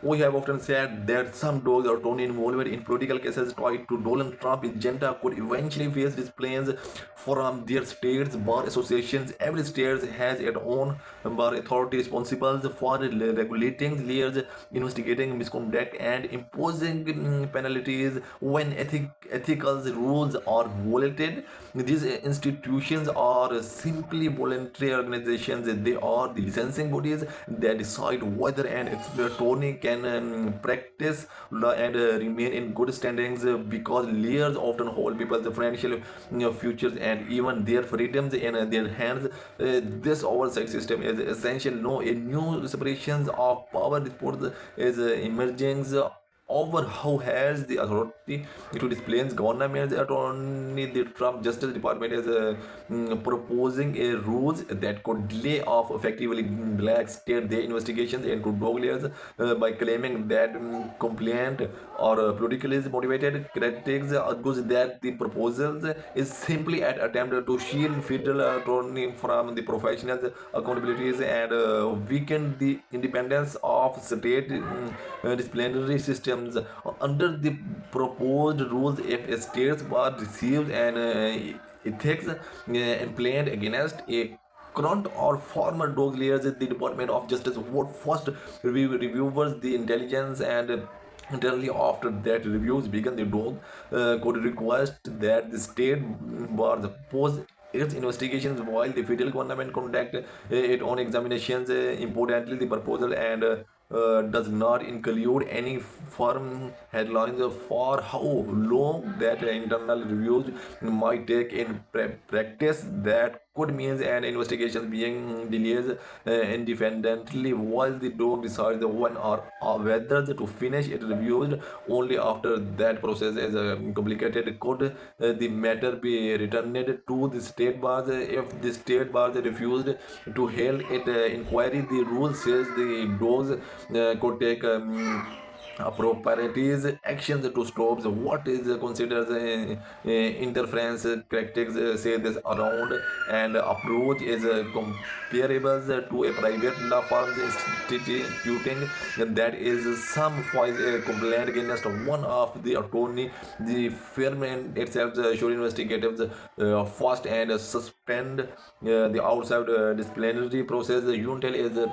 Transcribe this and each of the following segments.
We have often said that some dogs are torn involved in political cases tied to Donald Trump agenda could eventually face disciplines from their states bar associations. Every state has its own bar authority responsible for regulating layers, investigating misconduct, and imposing penalties when ethical rules are violated. These institutions are simply voluntary organizations. They are the licensing bodies that decide whether an attorney can practice law and remain in good standings, because lawyers often hold people's financial futures and even their freedoms in their hands. This oversight system is essential. No, a new separations of power report is emerging over how has the authority to display government attorney. The Trump Justice Department is proposing a rules that could delay off effectively black state their investigations into dog layers by claiming that compliant or politically motivated. Critics argues that the proposals is simply an attempt to shield federal attorney from the professional accountabilities and weaken the independence of state disciplinary systems. Under the proposed rules, if a state bar receives an ethics complaint against a current or former dog layers, the Department of Justice would first reviewers the intelligence and entirely after that reviews begin. The dog could request that the state bar pose its investigations while the federal government conduct its own examinations. Importantly, the proposal and does not include any firm headlines for how long that internal reviews might take in practice. That could mean an investigation being delayed independently while the dog decides when or whether to finish it reviewed. Only after that process is complicated could the matter be returned to the state bars. If the state bars refused to hold it inquiry, the rule says the dogs could take appropriate actions to stop what is considered interference. Critics say this around and approach is comparable to a private law firm instituting that is some files a complaint against one of the attorney. The firm in itself should investigate first and suspend the outside disciplinary process. Unitel is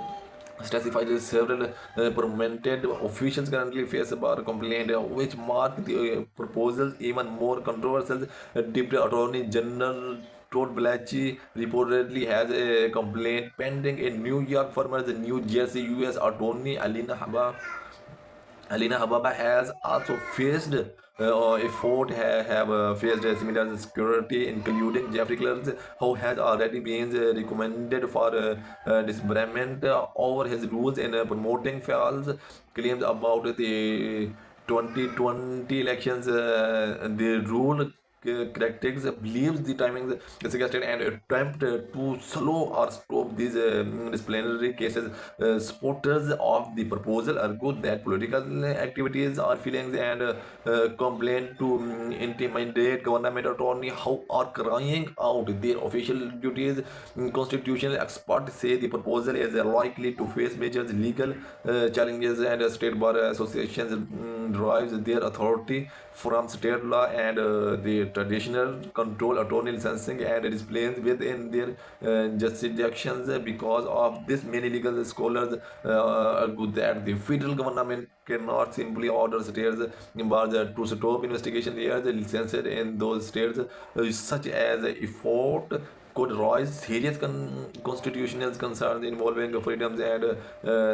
specified as several prominent officials currently face a bar complaint, which mark the proposals even more controversial. Deputy Attorney General Todd Blanche reportedly has a complaint pending in New York. Former New Jersey U.S. Attorney Alina Hababa has also faced or a fort have faced a similar security, including Jeffrey Clerks, who has already been recommended for disbarment over his rules in promoting false claims about the 2020 elections. The rule critics believes the timing is suggested and attempt to slow or stop these disciplinary cases. Supporters of the proposal argue that political activities are feelings and complaint to intimidate government attorney who are crying out their official duties. Constitutional experts say the proposal is likely to face major legal challenges, and state bar associations derives their authority from state law and the traditional control attorney licensing and disciplines within their jurisdictions. Because of this, many legal scholars argue that the federal government cannot simply order states bars to stop investigation areas licensed in those states, such as effort could raise serious constitutional concerns involving freedoms and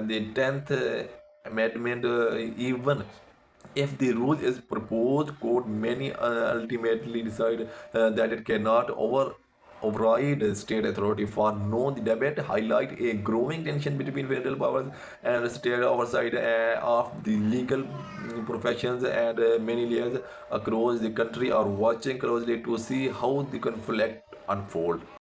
the 10th Amendment. Even if the rule is proposed, court many ultimately decide that it cannot override state authority. For no, the debate highlight a growing tension between federal powers and state oversight of the legal professions, and many layers across the country are watching closely to see how the conflict unfold.